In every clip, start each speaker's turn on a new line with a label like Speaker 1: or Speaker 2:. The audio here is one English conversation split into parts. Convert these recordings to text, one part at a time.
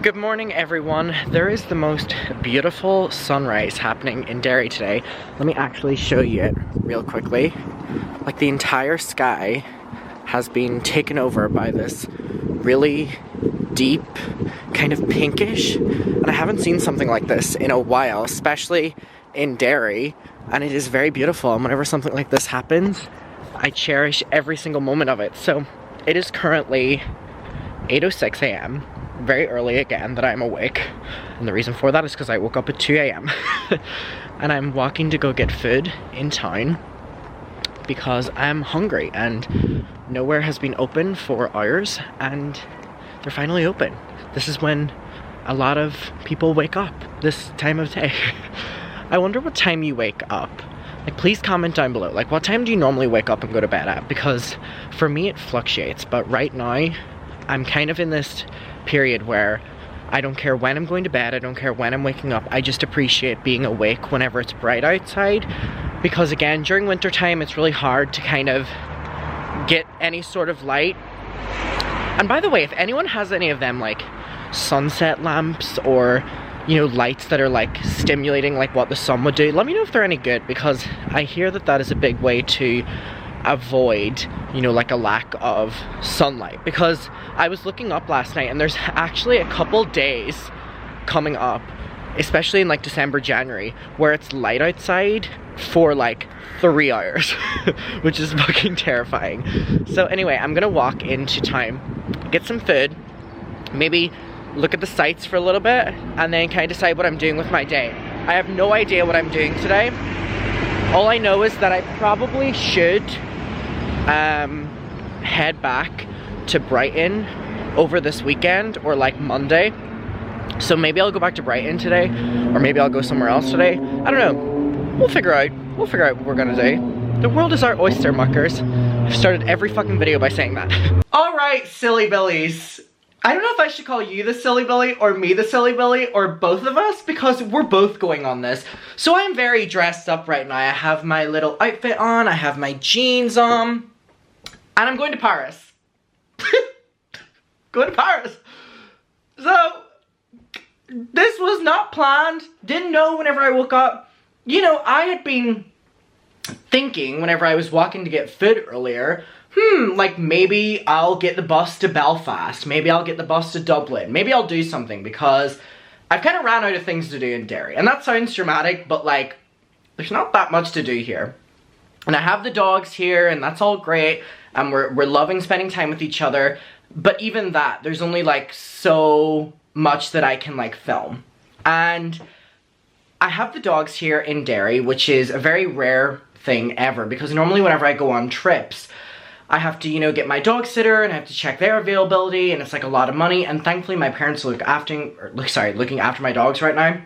Speaker 1: Good morning, everyone. There is the most beautiful sunrise happening in Derry today. Let me actually show you it real quickly. Like, the entire sky has been taken over by this really deep, kind of pinkish, and I haven't seen something like this in a while, especially in Derry, and it is very beautiful. And whenever something like this happens, I cherish every single moment of it. So it is currently 8:06 a.m. very early again that I'm awake, and the reason for that is because I woke up at 2 a.m. and I'm walking to go get food in town because I'm hungry and nowhere has been open for hours and they're finally open. This is when a lot of people wake up, this time of day. I wonder what time you wake up. Like, please comment down below, like, what time do you normally wake up and go to bed at? Because for me it fluctuates, but right now I'm kind of in this period where I don't care when I'm going to bed, I don't care when I'm waking up, I just appreciate being awake whenever it's bright outside, because again, during winter time it's really hard to kind of get any sort of light. And by the way, if anyone has any of them like sunset lamps or, you know, lights that are like stimulating like what the sun would do, let me know if they're any good, because I hear that that is a big way to avoid, you know, like a lack of sunlight. Because I was looking up last night and there's actually a couple days coming up, especially in like December, January, where it's light outside for like 3 hours, which is fucking terrifying. So anyway, I'm gonna walk into town, get some food, maybe look at the sights for a little bit, and then kind of decide what I'm doing with my day. I have no idea what I'm doing today. All I know is that I probably should head back to Brighton over this weekend or like Monday. So maybe I'll go back to Brighton today, or maybe I'll go somewhere else today. I don't know. We'll figure out what we're gonna do. The world is our oyster, muckers. I've started every fucking video by saying that. Alright, silly billies. I don't know if I should call you the silly billy or me the silly billy or both of us, because we're both going on this. So I'm very dressed up right now. I have my little outfit on, I have my jeans on, and I'm going to Paris. Going to Paris. So, this was not planned. Didn't know whenever I woke up. You know, I had been thinking whenever I was walking to get food earlier, like maybe I'll get the bus to Belfast, maybe I'll get the bus to Dublin, maybe I'll do something, because I've kind of ran out of things to do in Derry. And that sounds dramatic, but like, there's not that much to do here. And I have the dogs here, and that's all great, and we're loving spending time with each other, but even that, there's only like so much that I can like film. And I have the dogs here in Derry, which is a very rare thing ever, because normally whenever I go on trips, I have to, you know, get my dog sitter and I have to check their availability, and it's like a lot of money. And thankfully my parents are looking after my dogs right now.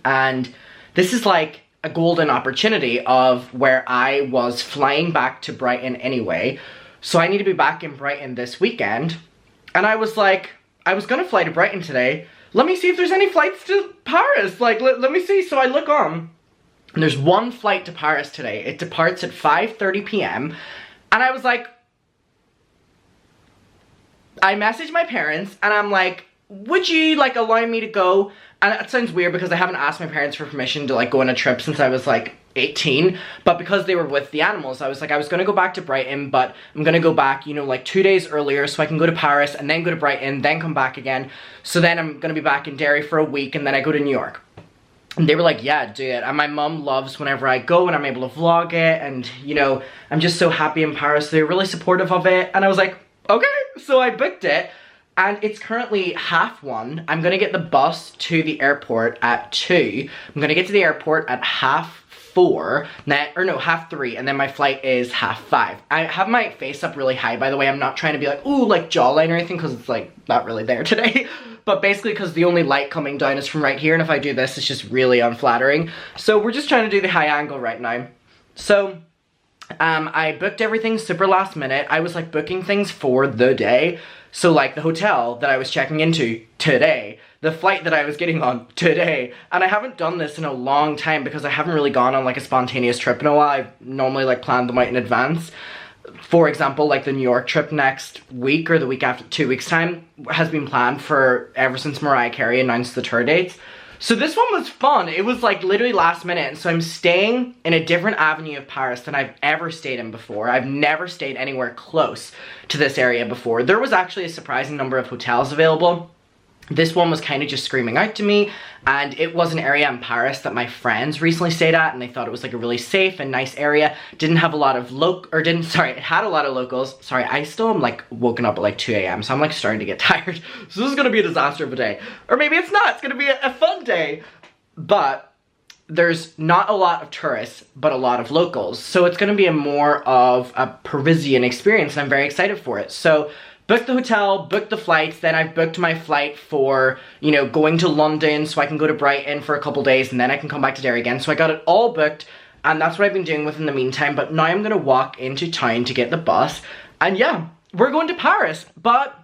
Speaker 1: And this is like a golden opportunity of where I was flying back to Brighton anyway. So I need to be back in Brighton this weekend. And I was like, I was gonna fly to Brighton today. Let me see if there's any flights to Paris. Like, let me see. So I look on, and there's one flight to Paris today. It departs at 5:30 p.m. And I was like, I messaged my parents and I'm like, would you like allow me to go? And that sounds weird because I haven't asked my parents for permission to like go on a trip since I was like 18, but because they were with the animals, I was like, I was gonna go back to Brighton, but I'm gonna go back, you know, like 2 days earlier so I can go to Paris and then go to Brighton, then come back again. So then I'm gonna be back in Derry for a week and then I go to New York. And they were like, yeah, do it. And my mum loves whenever I go and I'm able to vlog it, and you know, I'm just so happy in Paris. They're really supportive of it. And I was like, okay. So I booked it, and it's currently 1:30. I'm gonna get the bus to the airport at 2. I'm gonna get to the airport at 4:30, or no, 3:30, and then my flight is 5:30. I have my face up really high, by the way. I'm not trying to be like, ooh, like jawline or anything, because it's like not really there today. But basically because the only light coming down is from right here, and if I do this, it's just really unflattering. So we're just trying to do the high angle right now. So I booked everything super last minute. I was like booking things for the day. So like the hotel that I was checking into today, the flight that I was getting on today, and I haven't done this in a long time because I haven't really gone on like a spontaneous trip in a while. I've normally like planned them out in advance. For example, like the New York trip next week or the week after, 2 weeks time, has been planned for ever since Mariah Carey announced the tour dates. So this one was fun. It was like literally last minute. And so I'm staying in a different avenue of Paris than I've ever stayed in before. I've never stayed anywhere close to this area before. There was actually a surprising number of hotels available. This one was kind of just screaming out to me, and it was an area in Paris that my friends recently stayed at, and they thought it was like a really safe and nice area. Didn't have a lot of it had a lot of locals. Sorry, I still am like woken up at like 2 a.m. so I'm like starting to get tired. So this is gonna be a disaster of a day. Or maybe it's not, it's gonna be a fun day. But there's not a lot of tourists, but a lot of locals. So it's gonna be more of a Parisian experience, and I'm very excited for it. So booked the hotel, booked the flights, then I've booked my flight for, you know, going to London so I can go to Brighton for a couple days and then I can come back to Derry again. So I got it all booked, and that's what I've been doing within the meantime. But now I'm gonna walk into town to get the bus, and yeah, we're going to Paris. But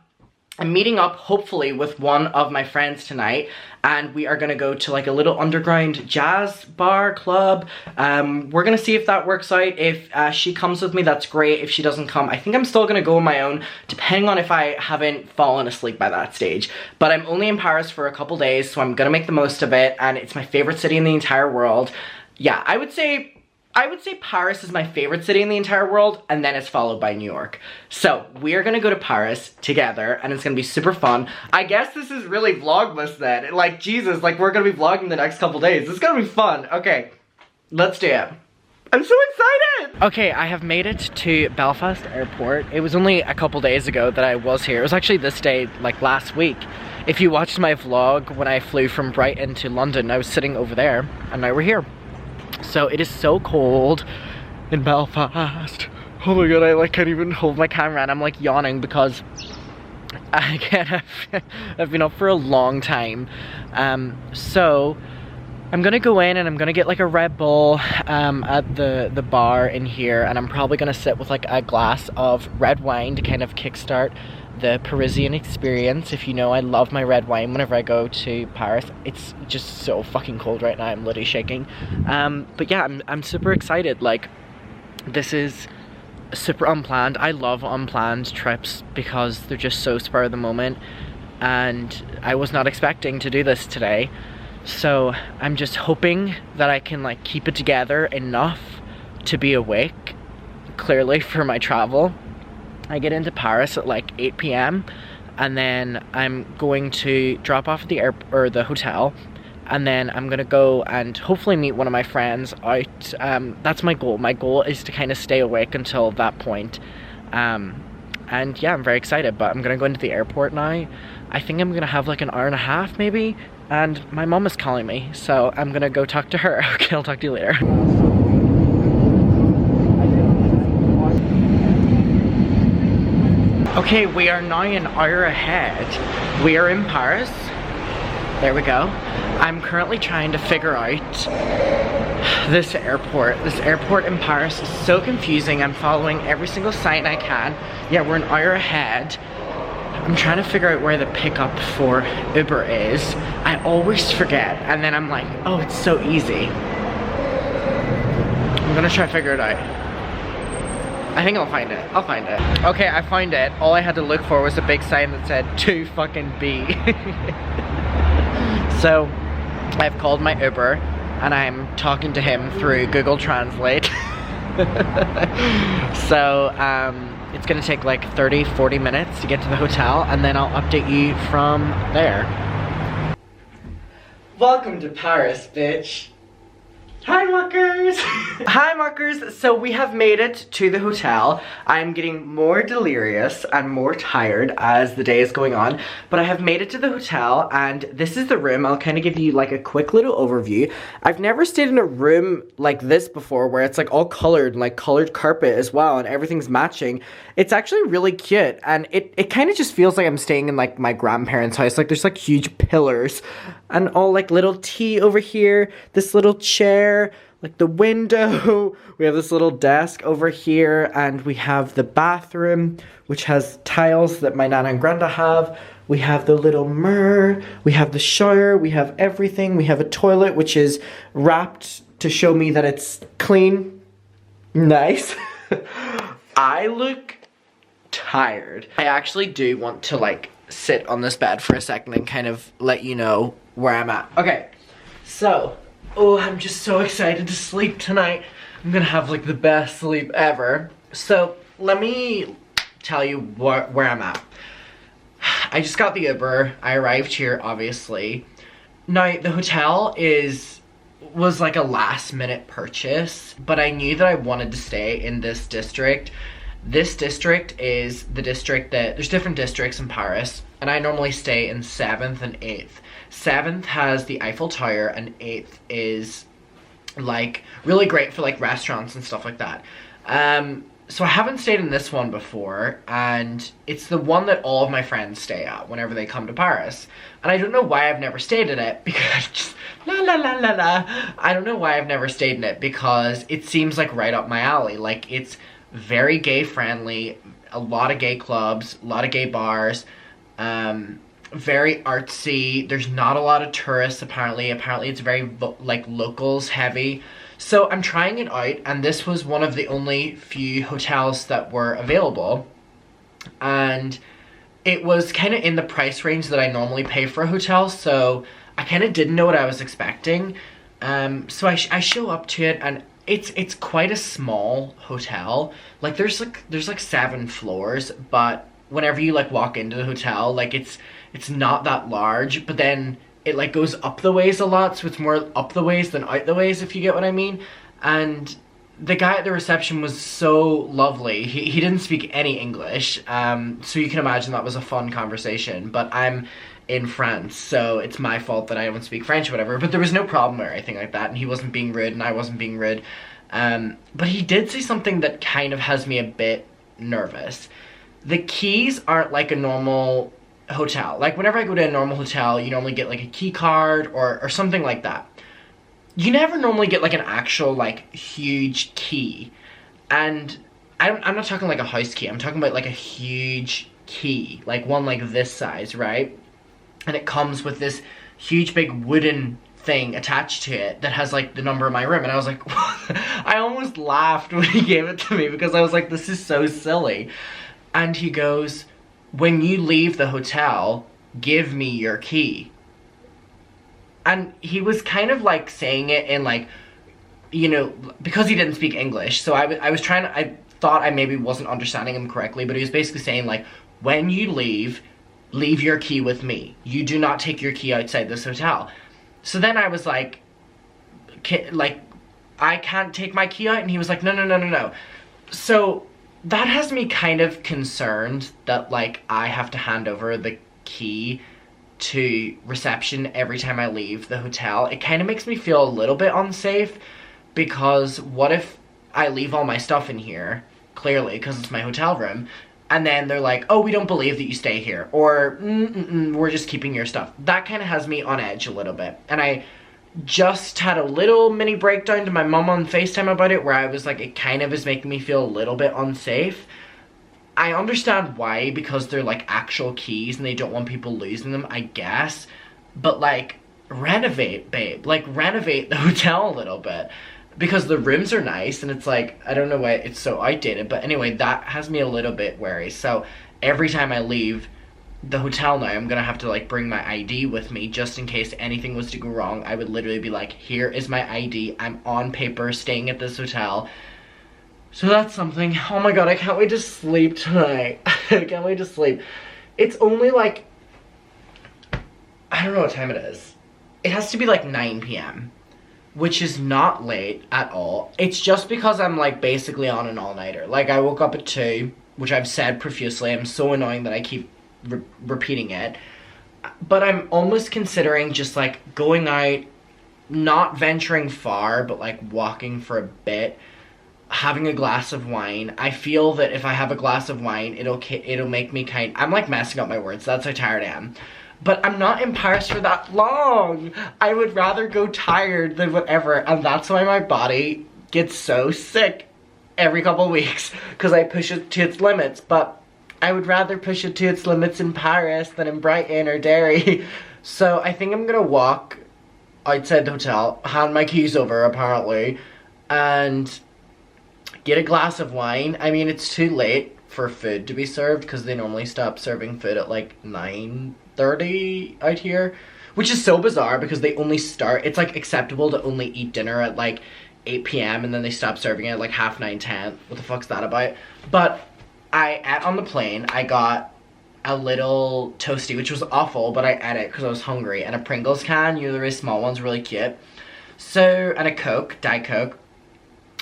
Speaker 1: I'm meeting up hopefully with one of my friends tonight, and we are gonna go to like a little underground jazz bar club. We're gonna see if that works out. If she comes with me, that's great. If she doesn't come, I think I'm still gonna go on my own, depending on if I haven't fallen asleep by that stage. But I'm only in Paris for a couple days, so I'm gonna make the most of it, and it's my favorite city in the entire world. Yeah, I would say Paris is my favorite city in the entire world, and then it's followed by New York. So we're gonna go to Paris together, and it's gonna be super fun. I guess this is really vlogmas then. Like, Jesus, like we're gonna be vlogging the next couple days. It's gonna be fun. Okay, let's do it. I'm so excited! Okay, I have made it to Belfast Airport. It was only a couple days ago that I was here. It was actually this day, like last week. If you watched my vlog when I flew from Brighton to London, I was sitting over there, and now we're here. So it is so cold in Belfast. Oh my god, I like can't even hold my camera, and I'm like yawning because I've been up for a long time. So I'm gonna go in and I'm gonna get like a Red Bull at the bar in here, and I'm probably gonna sit with like a glass of red wine to kind of kickstart the Parisian experience. If you know, I love my red wine whenever I go to Paris. It's just so fucking cold right now, I'm literally shaking. But yeah, I'm super excited. Like, this is super unplanned. I love unplanned trips because they're just so spur of the moment, and I was not expecting to do this today. So I'm just hoping that I can like keep it together enough to be awake, clearly, for my travel. I get into Paris at like 8 p.m. and then I'm going to drop off at the the hotel, and then I'm gonna go and hopefully meet one of my friends out. That's my goal. My goal is to kind of stay awake until that point. And yeah, I'm very excited, but I'm gonna go into the airport now. I think I'm gonna have like an hour and a half maybe, and my mom is calling me, so I'm gonna go talk to her. Okay, I'll talk to you later. Okay, we are now an hour ahead. We are in Paris. There we go. I'm currently trying to figure out this airport. This airport in Paris is so confusing. I'm following every single sign I can. Yeah, we're an hour ahead. I'm trying to figure out where the pickup for Uber is. I always forget, and then I'm like, oh, it's so easy. I'm gonna try to figure it out. I think I'll find it. I'll find it. Okay, I found it. All I had to look for was a big sign that said to fucking B. So I've called my Uber and I'm talking to him through Google Translate. So it's gonna take like 30-40 minutes to get to the hotel, and then I'll update you from there. Welcome to Paris, bitch. Hi muckers! Hi muckers! So we have made it to the hotel. I'm getting more delirious and more tired as the day is going on, but I have made it to the hotel, and this is the room. I'll kind of give you like a quick little overview. I've never stayed in a room like this before, where it's like all colored, like colored carpet as well, and everything's matching. It's actually really cute, and it kind of just feels like I'm staying in like my grandparents' house. Like there's like huge pillars and all like little tea over here, this little chair, like the window. We have this little desk over here, and we have the bathroom, which has tiles that my nana and granda have. We have the little mirror, we have the shower, we have everything. We have a toilet which is wrapped to show me that it's clean. Nice. I look tired. I actually do want to like sit on this bed for a second and kind of let you know where I'm at. Okay, so, oh, I'm just so excited to sleep tonight. I'm gonna have like the best sleep ever. So let me tell you where I'm at. I just got the Uber. I arrived here, obviously. Now, the hotel was like a last minute purchase, but I knew that I wanted to stay in this district. This district is the district that, there's different districts in Paris, and I normally stay in 7th and 8th. 7th has the Eiffel Tower, and 8th is like really great for like restaurants and stuff like that. So I haven't stayed in this one before, and it's the one that all of my friends stay at whenever they come to Paris. And I don't know why I've never stayed in it, because just, I don't know why I've never stayed in it, because it seems like right up my alley. Like, it's very gay friendly, a lot of gay clubs, a lot of gay bars, very artsy. There's not a lot of tourists, apparently. Apparently it's very like locals heavy. So I'm trying it out, and this was one of the only few hotels that were available, and it was kind of in the price range that I normally pay for a hotel, so I kind of didn't know what I was expecting. So I show up to it, and it's quite a small hotel. Like there's like 7 floors, but whenever you like walk into the hotel, like it's not that large, but then it like goes up the ways a lot, so it's more up the ways than out the ways, if you get what I mean. And the guy at the reception was so lovely. He didn't speak any English, so you can imagine that was a fun conversation. But I'm in France, so it's my fault that I don't speak French or whatever. But there was no problem or anything like that, and he wasn't being rude, and I wasn't being rude. But he did say something that kind of has me a bit nervous. The keys aren't like a normal hotel. Like whenever I go to a normal hotel, you normally get like a key card or something like that. You never normally get like an actual like huge key. And I'm not talking like a house key, I'm talking about like a huge key, like one like this size, right? And it comes with this huge big wooden thing attached to it that has like the number of my room. And I was like, I almost laughed when he gave it to me, because I was like, this is so silly. And he goes, when you leave the hotel, give me your key. And he was kind of like saying it in like, you know, because he didn't speak English, so I was trying to, I thought I maybe wasn't understanding him correctly, but he was basically saying like, when you leave your key with me. You do not take your key outside this hotel. So then I was like, I can't take my key out? And he was like, no. So that has me kind of concerned that like I have to hand over the key to reception every time I leave the hotel. It kind of makes me feel a little bit unsafe, because what if I leave all my stuff in here, clearly because it's my hotel room, and then they're like, oh, we don't believe that you stay here, or we're just keeping your stuff. That kind of has me on edge a little bit. And I just had a little mini breakdown to my mom on FaceTime about it, where I was like, it kind of is making me feel a little bit unsafe. I understand why, because they're like actual keys and they don't want people losing them, I guess. But like, renovate, babe. Like, renovate the hotel a little bit. Because the rooms are nice, and it's like, I don't know why it's so outdated. But anyway, that has me a little bit wary. So every time I leave the hotel now, I'm gonna have to like bring my ID with me, just in case anything was to go wrong. I would literally be like, here is my ID. I'm on paper, staying at this hotel. So that's something. Oh my god, I can't wait to sleep tonight. I can't wait to sleep. It's only like, I don't know what time it is. It has to be like 9 p.m. which is not late at all. It's just because I'm like basically on an all-nighter. Like, I woke up at 2, which I've said profusely. I'm so annoying that I keep repeating it. But I'm almost considering just like going out, not venturing far, but like walking for a bit, having a glass of wine. I feel that if I have a glass of wine, it'll make me I'm like messing up my words. That's how tired I am. But I'm not in Paris for that long. I would rather go tired than whatever. And that's why my body gets so sick every couple of weeks. Because I push it to its limits. But I would rather push it to its limits in Paris than in Brighton or Derry. So I think I'm going to walk outside the hotel, hand my keys over apparently, and get a glass of wine. I mean, it's too late for food to be served because they normally stop serving food at like 9:30 out here, which is so bizarre because they only start, it's like acceptable to only eat dinner at like 8 p.m. and then they stop serving it at like half 9, 10. What the fuck's that about? But I ate on the plane. I got a little toasty, which was awful, but I ate it because I was hungry, and a Pringles can, you know, the really small ones, really cute. So, and a Coke, Diet Coke.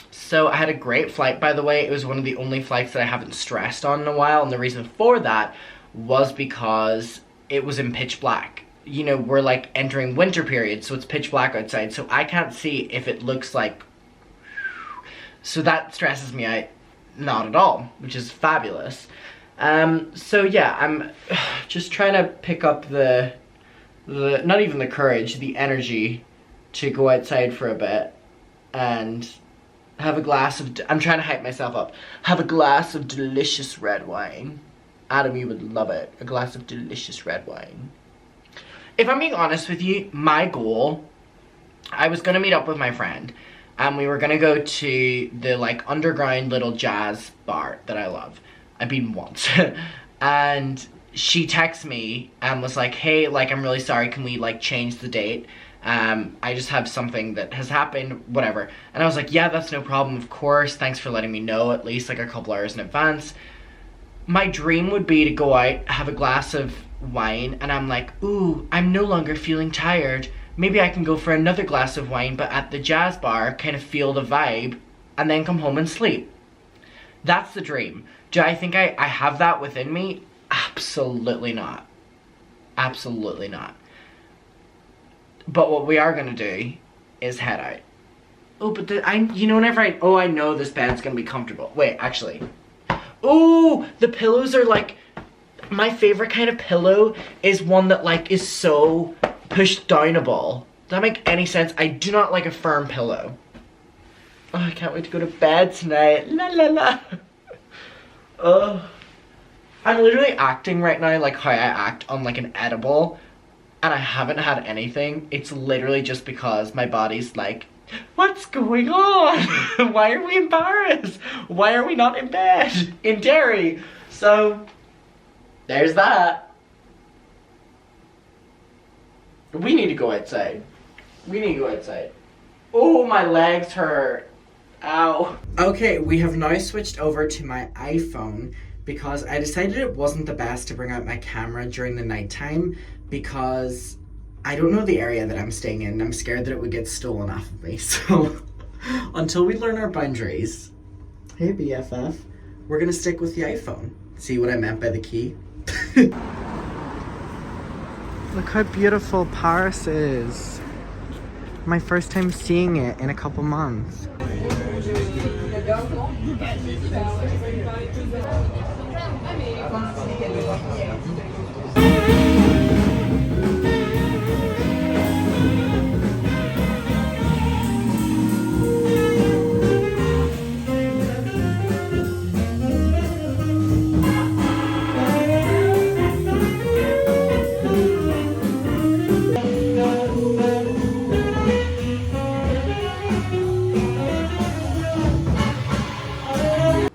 Speaker 1: So I had a great flight, by the way. It was one of the only flights that I haven't stressed on in a while, and the reason for that was because it was in pitch black. You know, we're like entering winter period, so it's pitch black outside, so I can't see if it looks like, so that stresses me out. Not at all, which is fabulous. So yeah, I'm just trying to pick up the not even the courage, the energy to go outside for a bit and have a glass of, I'm trying to hype myself up, have a glass of delicious red wine. Adam, you would love it. A glass of delicious red wine. If I'm being honest with you, my goal, I was gonna meet up with my friend and we were gonna go to the like underground little jazz bar that I love. I've been once. And she texted me and was like, hey, like, I'm really sorry, can we like change the date? I just have something that has happened, whatever. And I was like, yeah, that's no problem, of course. Thanks for letting me know at least like a couple hours in advance. My dream would be to go out, have a glass of wine, and I'm like, ooh, I'm no longer feeling tired. Maybe I can go for another glass of wine, but at the jazz bar, kind of feel the vibe, and then come home and sleep. That's the dream. Do I think I have that within me? Absolutely not. Absolutely not. But what we are gonna do is head out. Oh, but you know, whenever I know this bed's gonna be comfortable. Wait, actually. Oh, the pillows are like, my favorite kind of pillow is one that like is so push downable. Does that make any sense? I do not like a firm pillow. Oh, I can't wait to go to bed tonight. La la la. Oh, I'm literally acting right now like how I act on like an edible, and I haven't had anything. It's literally just because my body's like, what's going on? Why are we embarrassed? Why are we not in bed in Derry? So there's that. We need to go outside. We need to go outside. Oh, my legs hurt. Ow. Okay, we have now switched over to my iPhone because I decided it wasn't the best to bring out my camera during the nighttime because I don't know the area that I'm staying in and I'm scared that it would get stolen off of me. So until we learn our boundaries, hey BFF, we're gonna stick with the iPhone. See what I meant by the key? Look how beautiful Paris is. My first time seeing it in a couple months.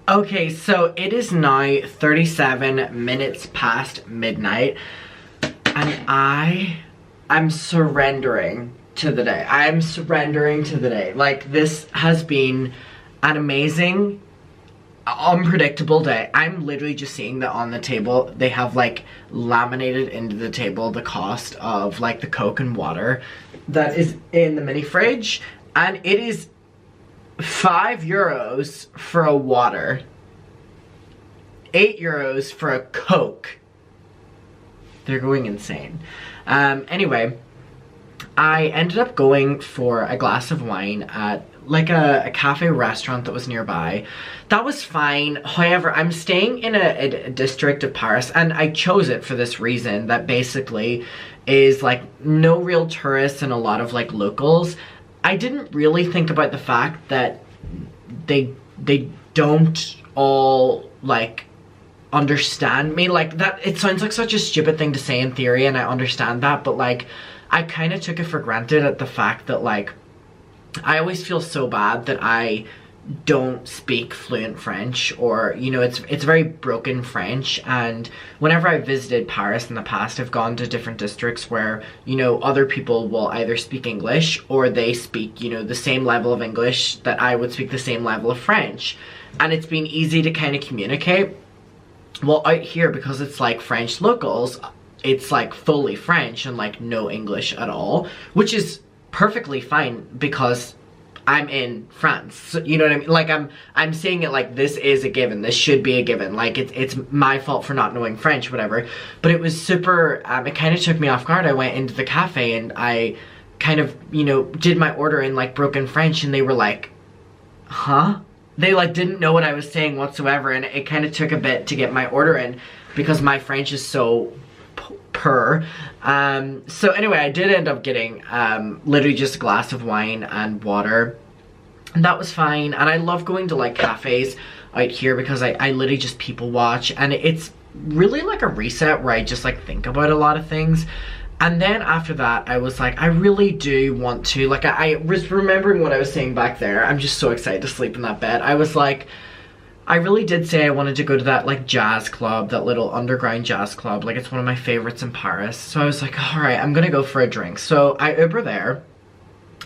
Speaker 1: Okay, so it is now 37 minutes past midnight, and I'm surrendering to the day. I'm surrendering to the day. Like, this has been an amazing, unpredictable day. I'm literally just seeing that on the table, they have like laminated into the table the cost of like the Coke and water that is in the mini fridge, and it is €5 for a water, €8 for a Coke. They're going insane. Anyway, I ended up going for a glass of wine at like a cafe restaurant that was nearby. That was fine. However, I'm staying in a district of Paris, and I chose it for this reason, that basically is like no real tourists and a lot of like locals. I didn't really think about the fact that they don't all like understand me. Like, that, it sounds like such a stupid thing to say in theory, and I understand that, but like I kind of took it for granted at the fact that like I always feel so bad that I don't speak fluent French, or you know, it's very broken French. And whenever I visited Paris in the past, I've gone to different districts where, you know, other people will either speak English or they speak, you know, the same level of English that I would speak the same level of French, and it's been easy to kind of communicate. Well, out here, because it's like French locals, it's like fully French and like no English at all, which is perfectly fine because I'm in France. So, you know what I mean? Like I'm saying it like this is a given. This should be a given. Like it's my fault for not knowing French, whatever. But it was super, it kind of took me off guard. I went into the cafe and I kind of, you know, did my order in like broken French, and they were like, huh? They like didn't know what I was saying whatsoever, and it kind of took a bit to get my order in because my French is so poor. So anyway, I did end up getting literally just a glass of wine and water, and that was fine. And I love going to like cafes out here because I literally just people watch, and it's really like a reset where I just like think about a lot of things. And then after that, I was like, I really do want to, like, I was remembering what I was saying back there. I'm just so excited to sleep in that bed. I was like, I really did say I wanted to go to that, like, jazz club, that little underground jazz club. Like, it's one of my favorites in Paris. So I was like, all right, I'm gonna go for a drink. So I Uber there,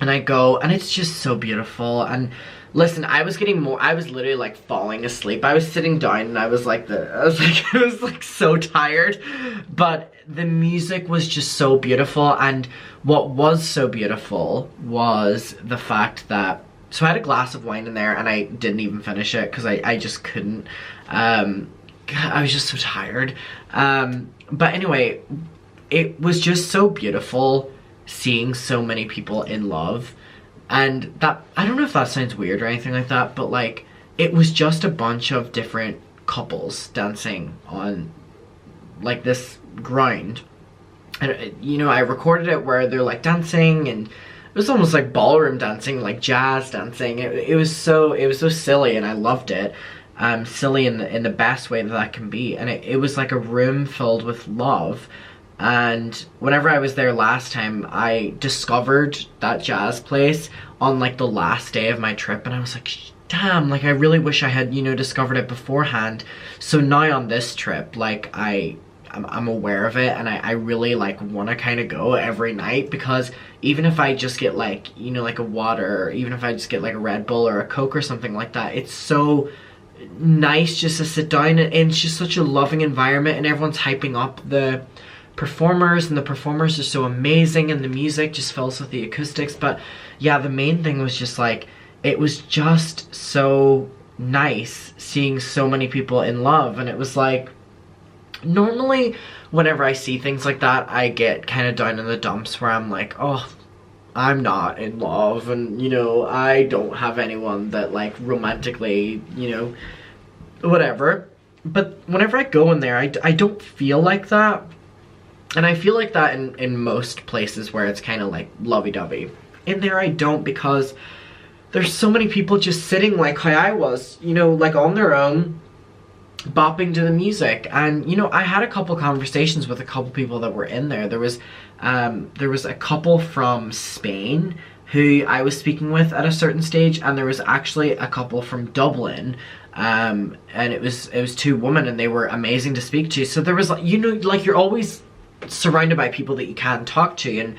Speaker 1: and I go, and it's just so beautiful. And listen, I was literally like falling asleep. I was sitting down and I was like so tired, but the music was just so beautiful. And what was so beautiful was the fact that, so I had a glass of wine in there and I didn't even finish it because I just couldn't. I was just so tired. But anyway, it was just so beautiful seeing so many people in love. And that, I don't know if that sounds weird or anything like that, but like, it was just a bunch of different couples dancing on like this ground. And you know, I recorded it where they're like dancing, and it was almost like ballroom dancing, like jazz dancing. It was so silly, and I loved it. Silly in the best way that can be. And it was like a room filled with love. And whenever I was there last time, I discovered that jazz place on like the last day of my trip, and I was like, damn, like I really wish I had, you know, discovered it beforehand. So now on this trip, like I'm aware of it, and I really like want to kind of go every night, because even if I just get like, you know, like a water, or even if I just get like a Red Bull or a Coke or something like that, it's so nice just to sit down, and it's just such a loving environment, and everyone's hyping up the performers, and the performers are so amazing, and the music just fills with the acoustics. But yeah, the main thing was just like, it was just so nice seeing so many people in love. And it was like, normally whenever I see things like that, I get kind of down in the dumps where I'm like, oh, I'm not in love, and you know, I don't have anyone that like romantically, you know, whatever. But whenever I go in there, I don't feel like that. And I feel like that in most places where it's kind of like lovey-dovey. In there I don't, because there's so many people just sitting like how I was, you know, like on their own, bopping to the music. And you know, I had a couple conversations with a couple people that were in there. There was a couple from Spain who I was speaking with at a certain stage, and there was actually a couple from Dublin, and it was two women, and they were amazing to speak to. So there was, you know, like you're always surrounded by people that you can talk to, and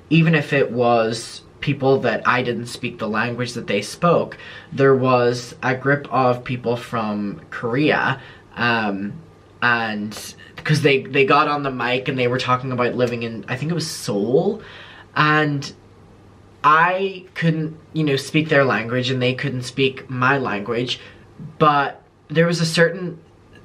Speaker 1: even if it was people that I didn't speak the language that they spoke, there was a group of people from Korea, and because they got on the mic and they were talking about living in, I think it was Seoul, and I couldn't, you know, speak their language, and they couldn't speak my language, but there was a certain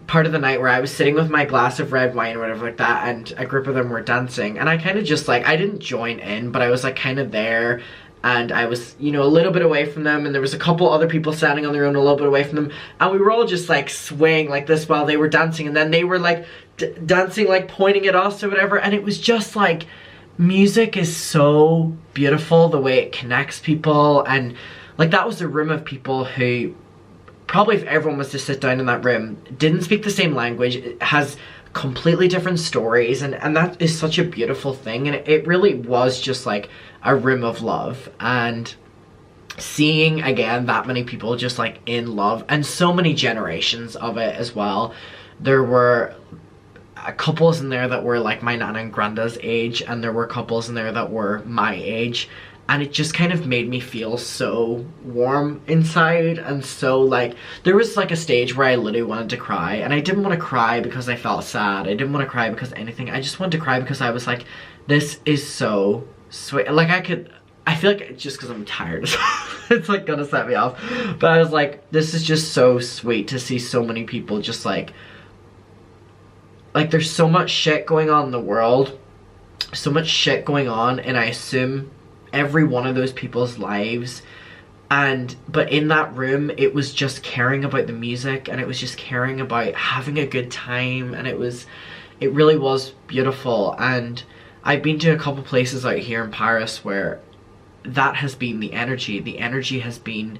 Speaker 1: part of the night where I was sitting with my glass of red wine or whatever like that, and a group of them were dancing, and I kind of just like, I didn't join in, but I was like kind of there, and I was, you know, a little bit away from them, and there was a couple other people standing on their own a little bit away from them, and we were all just like swaying like this while they were dancing, and then they were like dancing, like pointing at us or whatever. And it was just like, music is so beautiful, the way it connects people. And like, that was a room of people who, probably if everyone was to sit down in that room, didn't speak the same language, it has completely different stories, and that is such a beautiful thing. And it really was just like a room of love. And seeing again that many people just like in love, and so many generations of it as well. There were couples in there that were like my nana and granda's age, and there were couples in there that were my age, and it just kind of made me feel so warm inside. And so like there was like a stage where I literally wanted to cry, and I didn't want to cry because I felt sad, I didn't want to cry because anything, I just wanted to cry because I was like, this is so sweet. Like I feel like it's just because I'm tired. It's like gonna set me off, but I was like, this is just so sweet to see so many people just like there's so much shit going on in the world, so much shit going on, and I assume every one of those people's lives, but in that room it was just caring about the music, and it was just caring about having a good time, and it really was beautiful. And I've been to a couple places out here in Paris where that has been the energy has been,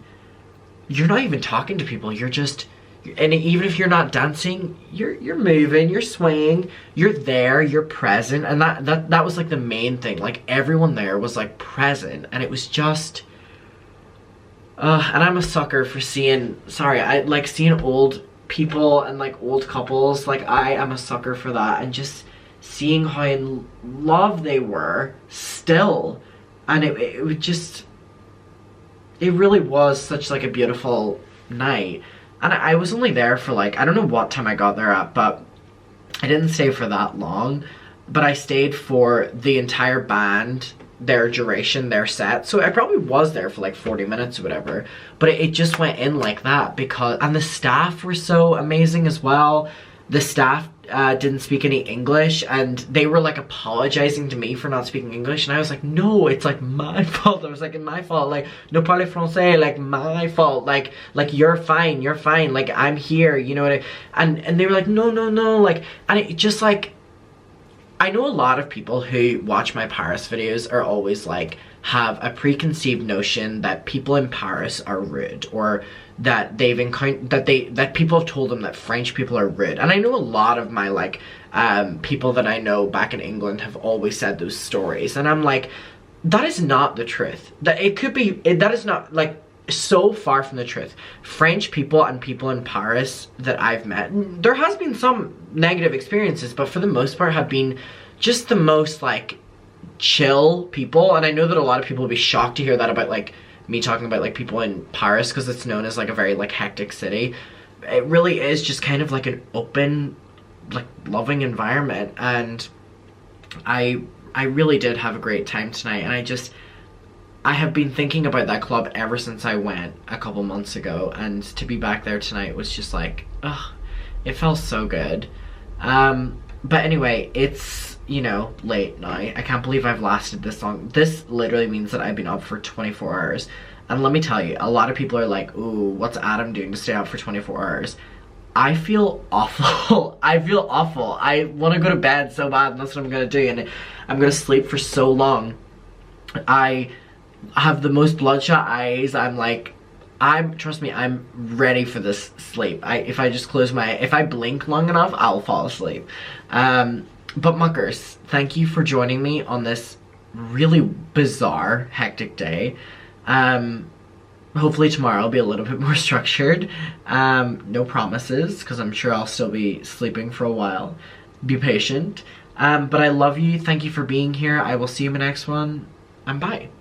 Speaker 1: you're not even talking to people, you're just, and even if you're not dancing, you're moving, you're swaying, you're there, you're present. And that was like the main thing. Like everyone there was like present, and it was just and I'm a sucker for seeing, I like seeing old people and like old couples. Like I am a sucker for that, and just seeing how in love they were still. And it would just, it really was such like a beautiful night. And I was only there for like, I don't know what time I got there at, but I didn't stay for that long. But I stayed for the entire band, their duration, their set. So I probably was there for like 40 minutes or whatever. But it just went in like that because, and the staff were so amazing as well. The staff didn't speak any English, and they were like apologizing to me for not speaking English, and I was like, no, it's like my fault. I was like, my fault, like no parle français, like my fault, like you're fine, like I'm here, you know what and they were like, no, like, and it just like, I know a lot of people who watch my Paris videos are always like, have a preconceived notion that people in Paris are rude, or that they've encountered, that people have told them that French people are rude. And I know a lot of my like people that I know back in England have always said those stories, and I'm like, that is not the truth. That it could be, that is not, like, so far from the truth. French people and people in Paris that I've met, there has been some negative experiences, but for the most part have been just the most like chill people. And I know that a lot of people will be shocked to hear that about like me talking about like people in Paris, because it's known as like a very like hectic city. It really is just kind of like an open, like loving environment, and I really did have a great time tonight. And I have been thinking about that club ever since I went a couple months ago, and to be back there tonight was just like, ugh, it felt so good. But anyway, it's, you know, late now. I can't believe I've lasted this long. This literally means that I've been up for 24 hours. And let me tell you, a lot of people are like, ooh, what's Adam doing to stay up for 24 hours? I feel awful. I feel awful. I want to go to bed so bad, and that's what I'm going to do. And I'm going to sleep for so long. I have the most bloodshot eyes. Trust me, I'm ready for this sleep. If I just close if I blink long enough, I'll fall asleep. But muckers, thank you for joining me on this really bizarre, hectic day. Hopefully tomorrow will be a little bit more structured. No promises, because I'm sure I'll still be sleeping for a while. Be patient. But I love you. Thank you for being here. I will see you in the next one, and bye.